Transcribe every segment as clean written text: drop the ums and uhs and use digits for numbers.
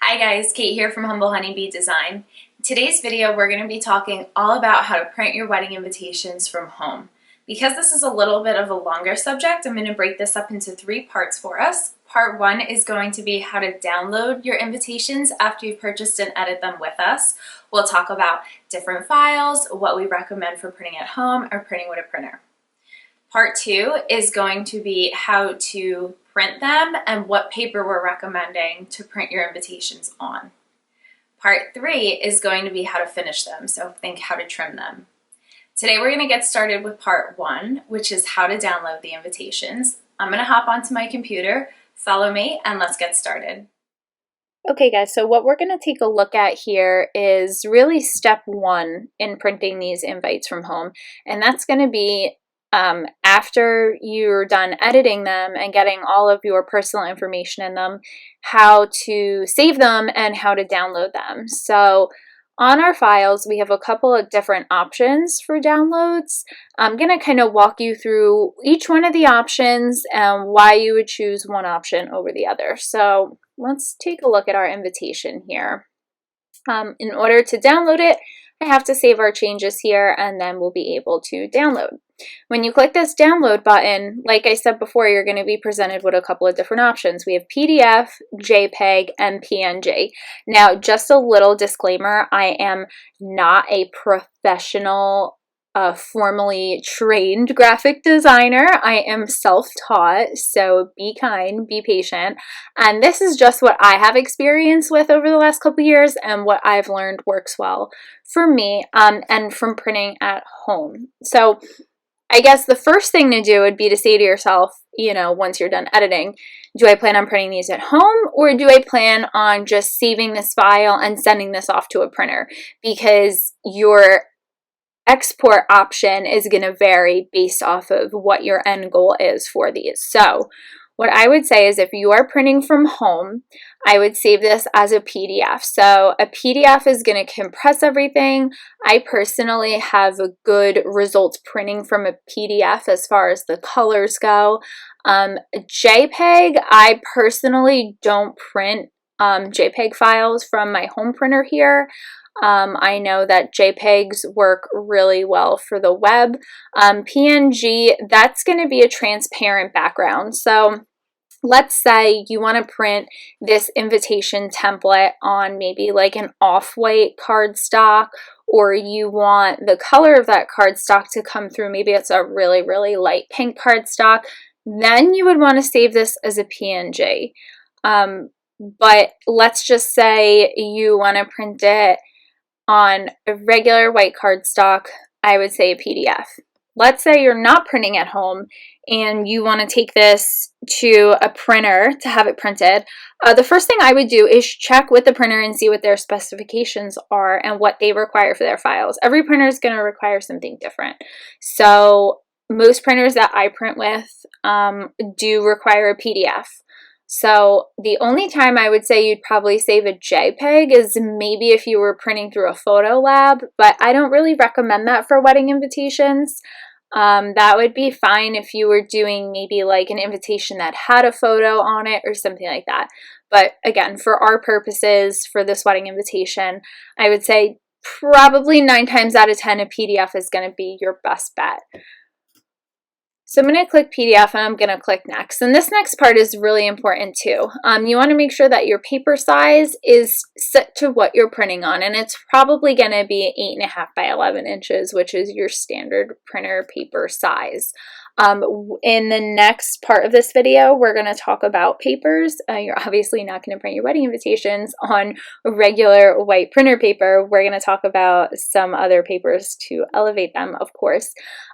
Hi guys, Kate here from Humble Honeybee Design. In today's video, we're going to be talking all about how to print your wedding invitations from home. Because this is a little bit of a longer subject, I'm going to break this up into 3 parts for us. Part 1 is going to be how to download your invitations after you've purchased and edit them with us. We'll talk about different files, what we recommend for printing at home or printing with a printer. Part 2 is going to be how to print them and what paper we're recommending to print your invitations on. Part 3 is going to be how to finish them, so think how to trim them. Today we're going to get started with part 1, which is how to download the invitations. I'm going to hop onto my computer, follow me, and let's get started. Okay guys, so what we're going to take a look at here is really step 1 in printing these invites from home, and that's going to be after you're done editing them and getting all of your personal information in them, how to save them and how to download them. So on our files, we have a couple of different options for downloads. I'm going to kind of walk you through each one of the options and why you would choose one option over the other. So let's take a look at our invitation here. In order to download it, I have to save our changes here and then we'll be able to download. When you click this download button, like I said before, you're going to be presented with a couple of different options. We have PDF, JPEG, and PNG. Now, just a little disclaimer, I am not a professional formally trained graphic designer. I am self-taught, so be kind, be patient. And this is just what I have experience with over the last couple years and what I've learned works well for me and from printing at home. So I guess the first thing to do would be to say to yourself, once you're done editing, do I plan on printing these at home or do I plan on just saving this file and sending this off to a printer? Because your export option is going to vary based off of what your end goal is for these. So what I would say is if you are printing from home, I would save this as a PDF. So a PDF is going to compress everything. I personally have a good results printing from a PDF as far as the colors go. JPEG, I personally don't print JPEG files from my home printer here. I know that JPEGs work really well for the web. PNG, that's going to be a transparent background. So let's say you want to print this invitation template on maybe like an off-white cardstock, or you want the color of that cardstock to come through. Maybe it's a really, really light pink cardstock. Then you would want to save this as a PNG. But let's just say you want to print it on a regular white cardstock, I would say a PDF. Let's say you're not printing at home and you want to take this to a printer to have it printed. The first thing I would do is check with the printer and see what their specifications are and what they require for their files. Every printer is going to require something different. So most printers that I print with do require a PDF. So the only time I would say you'd probably save a JPEG is maybe if you were printing through a photo lab, but I don't really recommend that for wedding invitations. That would be fine if you were doing maybe like an invitation that had a photo on it or something like that. But again, for our purposes, for this wedding invitation, I would say probably 9 times out of 10, a PDF is going to be your best bet. So I'm going to click PDF and I'm going to click next. And this next part is really important too. You want to make sure that your paper size is set to what you're printing on. And it's probably going to be 8.5 by 11 inches, which is your standard printer paper size. In the next part of this video, we're going to talk about papers. You're obviously not going to print your wedding invitations on regular white printer paper. We're going to talk about some other papers to elevate them, of course.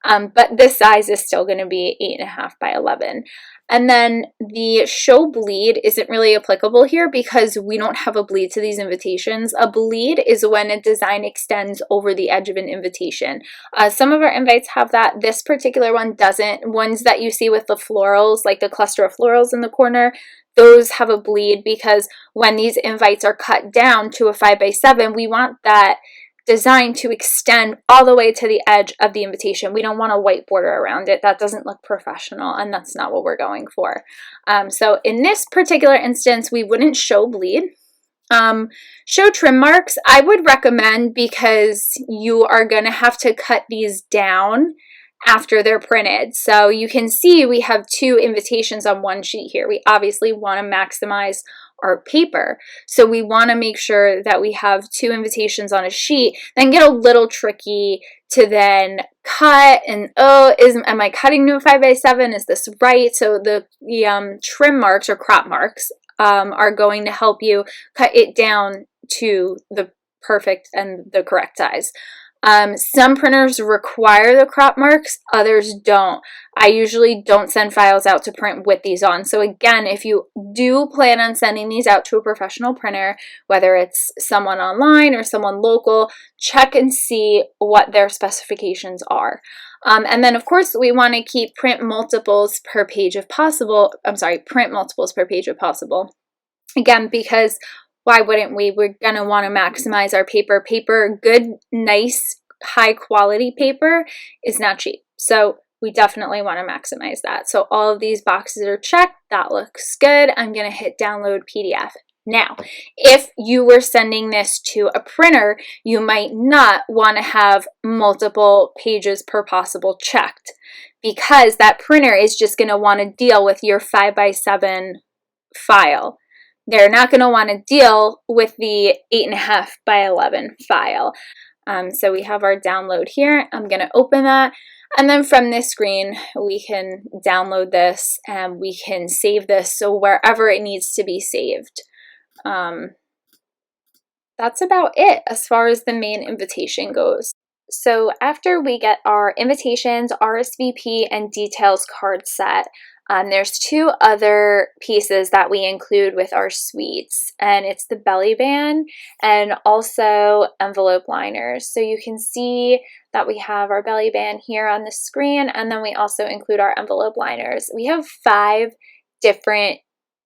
But this size is still going to be 8.5 by 11. And then the show bleed isn't really applicable here because we don't have a bleed to these invitations. A bleed is when a design extends over the edge of an invitation. Some of our invites have that. This particular one doesn't. Ones that you see with the florals, like the cluster of florals in the corner, those have a bleed because when these invites are cut down to a 5 by 7, we want that designed to extend all the way to the edge of the invitation. We don't want a white border around it. That doesn't look professional, and that's not what we're going for. So in this particular instance, we wouldn't show bleed. Show trim marks, I would recommend, because you are going to have to cut these down after they're printed. So you can see we have 2 invitations on one sheet here. We obviously want to maximize our paper. So we want to make sure that we have 2 invitations on a sheet, then get a little tricky to then cut and, am I cutting to a 5x7? Is this right? So the trim marks or crop marks are going to help you cut it down to the perfect and the correct size. Some printers require the crop marks, others don't. I usually don't send files out to print with these on. So again, if you do plan on sending these out to a professional printer, whether it's someone online or someone local, check and see what their specifications are. And then of course we want to keep print multiples per page if possible. Print multiples per page if possible. Again, because why wouldn't we? We're going to want to maximize our paper. Paper, good, nice, high quality paper is not cheap. So we definitely want to maximize that. So all of these boxes are checked. That looks good. I'm going to hit download PDF. Now, if you were sending this to a printer, you might not want to have multiple pages per possible checked, because that printer is just going to want to deal with your 5x7 file. They're not going to want to deal with the 8.5x11 file. So we have our download here. I'm going to open that. And then from this screen, we can download this and we can save this so wherever it needs to be saved. That's about it as far as the main invitation goes. So after we get our invitations, RSVP, and details card set, there's 2 other pieces that we include with our suites, and it's the belly band and also envelope liners. So you can see that we have our belly band here on the screen, and then we also include our envelope liners. We have 5 different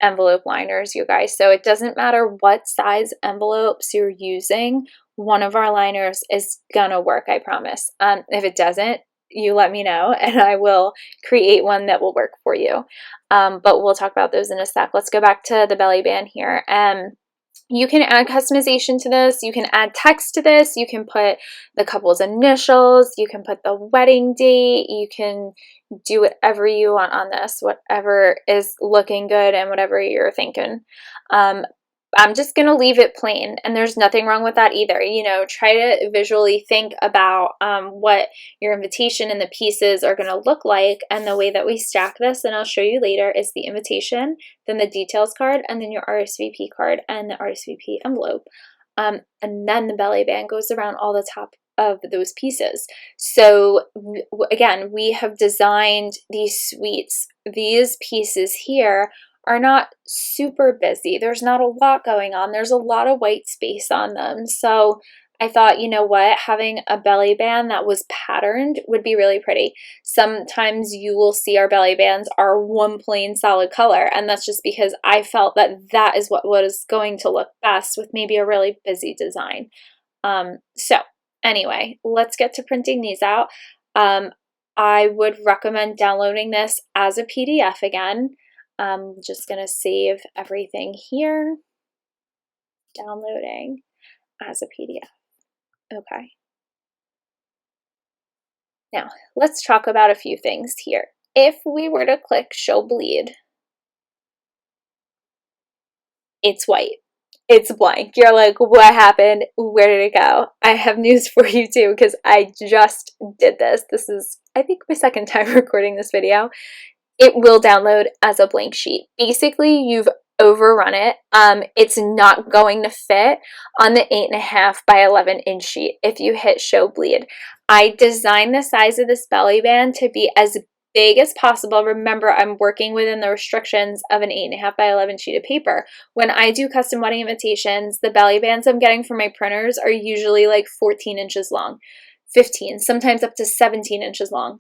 envelope liners, you guys, so it doesn't matter what size envelopes you're using, one of our liners is gonna work, I promise. If it doesn't, you let me know and I will create one that will work for you. But we'll talk about those in a sec. Let's go back to the belly band here. You can add customization to this. You can add text to this. You can put the couple's initials. You can put the wedding date. You can do whatever you want on this, whatever is looking good and whatever you're thinking. I'm just going to leave it plain, and there's nothing wrong with that either. You know, try to visually think about what your invitation and the pieces are going to look like, and the way that we stack this, and I'll show you later, is the invitation, then the details card, and then your RSVP card and the RSVP envelope. And then the belly band goes around all the top of those pieces. So again, we have designed these suites. These pieces here are not super busy. There's not a lot going on. There's a lot of white space on them. So I thought, you know what, having a belly band that was patterned would be really pretty. Sometimes you will see our belly bands are one plain solid color, and that's just because I felt that that is what was going to look best with maybe a really busy design. So anyway, let's get to printing these out. I would recommend downloading this as a PDF again. I'm just going to save everything here. Downloading as a PDF. Okay. Now, let's talk about a few things here. If we were to click Show Bleed, it's white. It's blank. You're like, what happened? Where did it go? I have news for you too, because I just did this. This is, I think, my second time recording this video. It will download as a blank sheet. Basically, you've overrun it. It's not going to fit on the 8.5x11 inch sheet if you hit Show Bleed. I designed the size of this belly band to be as big as possible. Remember, I'm working within the restrictions of an 8.5x11 sheet of paper. When I do custom wedding invitations, the belly bands I'm getting from my printers are usually like 14 inches long, 15, sometimes up to 17 inches long.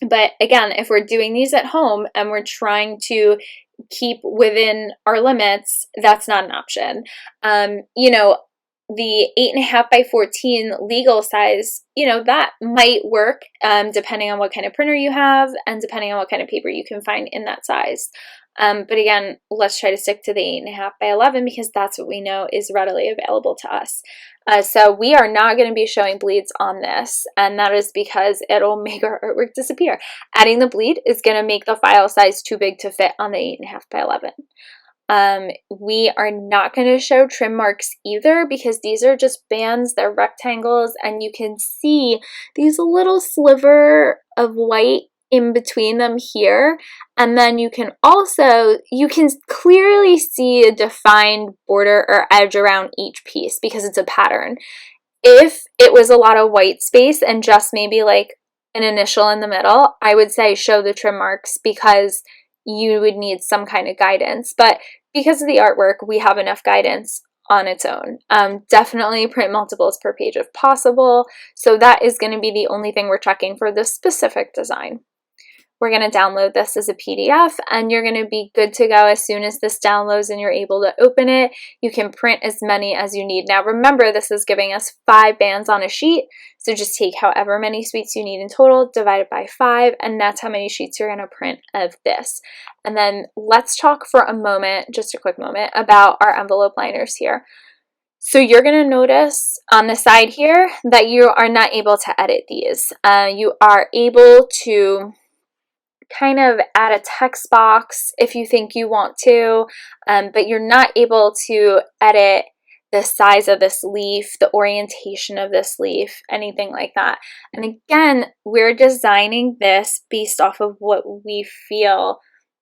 But again, if we're doing these at home and we're trying to keep within our limits, that's not an option. You know, the 8.5 by 14 legal size, you know, that might work depending on what kind of printer you have and depending on what kind of paper you can find in that size. But again, let's try to stick to the 8.5 by 11 because that's what we know is readily available to us. So we are not going to be showing bleeds on this, and that is because it'll make our artwork disappear. Adding the bleed is going to make the file size too big to fit on the 8.5 by 11. We are not going to show trim marks either because these are just bands, they're rectangles, and you can see these little sliver of white in between them here, and then you can clearly see a defined border or edge around each piece because it's a pattern. If it was a lot of white space and just maybe like an initial in the middle, I would say show the trim marks because you would need some kind of guidance, but because of the artwork, we have enough guidance on its own. Definitely print multiples per page if possible, so that is going to be the only thing we're checking for this specific design. We're going to download this as a PDF, and you're going to be good to go as soon as this downloads and you're able to open it. You can print as many as you need. Now remember, this is giving us 5 bands on a sheet, so just take however many suites you need in total, divide it by 5, and that's how many sheets you're going to print of this. And then let's talk for a moment, just a quick moment, about our envelope liners here. So you're going to notice on the side here that you are not able to edit these. You are able to kind of add a text box if you think you want to, but you're not able to edit the size of this leaf, the orientation of this leaf, anything like that. And again, we're designing this based off of what we feel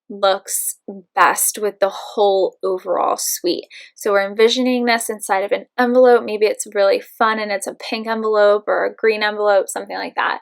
looks best with the whole overall suite. So we're envisioning this inside of an envelope. Maybe it's really fun and it's a pink envelope or a green envelope, something like that.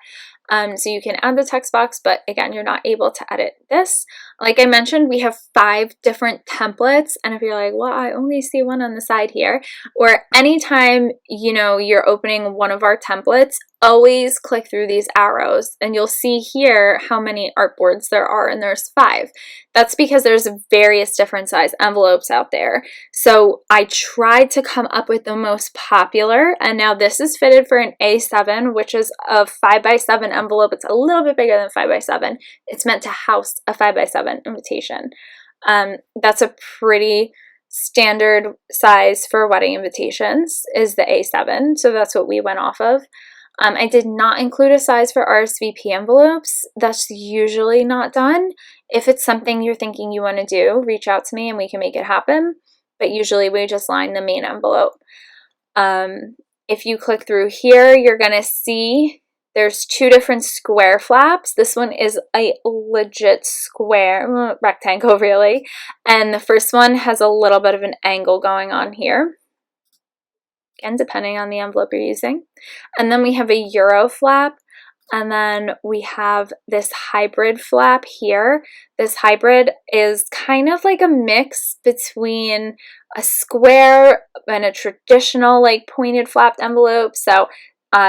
So you can add the text box, but again, you're not able to edit this. Like I mentioned, we have 5 different templates, and if you're like, well, I only see one on the side here, or anytime, you know, you're opening one of our templates, always click through these arrows and you'll see here how many artboards there are, and there's 5. That's because there's various different size envelopes out there. So I tried to come up with the most popular, and now this is fitted for an A7, which is a 5x7 envelope. It's a little bit bigger than 5x7. It's meant to house a 5x7 invitation. That's a pretty standard size for wedding invitations is the A7, so that's what we went off of. I did not include a size for RSVP envelopes. That's usually not done. If it's something you're thinking you want to do, reach out to me and we can make it happen. But usually we just line the main envelope. If you click through here, you're going to see there's 2 different square flaps. This one is a legit square, rectangle really. And the first one has a little bit of an angle going on here. Again, depending on the envelope you're using. And then we have a Euro flap, and then we have this hybrid flap here. This hybrid is kind of like a mix between a square and a traditional like pointed flapped envelope. So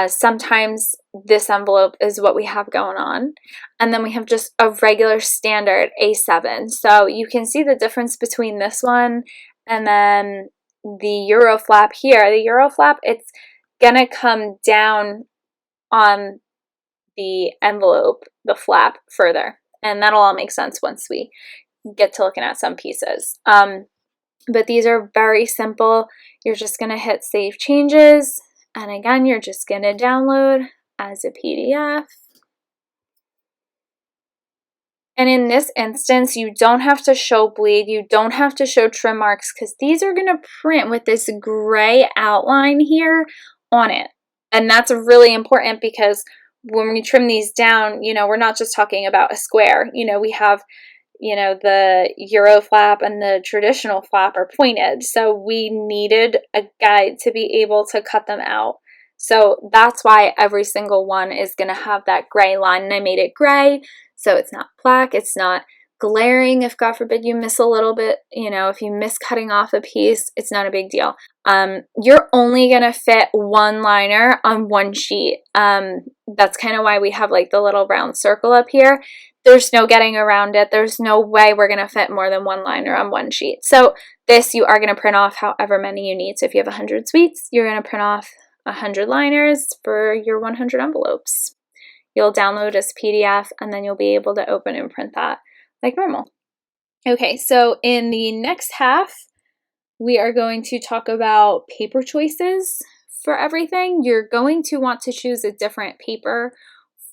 sometimes this envelope is what we have going on. And then we have just a regular standard A7. So you can see the difference between this one and then the Euro flap here. The Euro flap, it's gonna come down on the envelope, the flap, further. And that'll all make sense once we get to looking at some pieces. But these are very simple. You're just gonna hit Save Changes. And again, you're just gonna download as a PDF. And in this instance, you don't have to show bleed, you don't have to show trim marks, because these are going to print with this gray outline here on it. And that's really important because when we trim these down, you know, we're not just talking about a square. You know, we have, you know, the Euro flap and the traditional flap are pointed. So we needed a guide to be able to cut them out. So that's why every single one is going to have that gray line, and I made it gray. So it's not black, it's not glaring. If God forbid you miss a little bit, you know, if you miss cutting off a piece, it's not a big deal. You're only gonna fit 1 liner on 1 sheet. That's kind of why we have like the little round circle up here. there's no getting around it. There's no way we're going to fit more than one liner on one sheet. So this, you are going to print off however many you need. So if you have 100 suites, you're going to print off 100 liners for your 100 envelopes. You'll download as PDF, and then you'll be able to open and print that like normal. Okay, so in the next half, we are going to talk about paper choices for everything. You're going to want to choose a different paper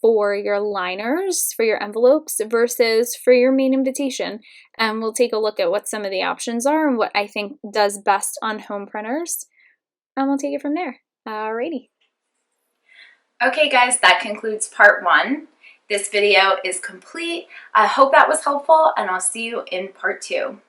for your liners, for your envelopes, versus for your main invitation. And we'll take a look at what some of the options are and what I think does best on home printers. And we'll take it from there. Alrighty. Okay guys, that concludes part 1. This video is complete. I hope that was helpful, and I'll see you in part 2.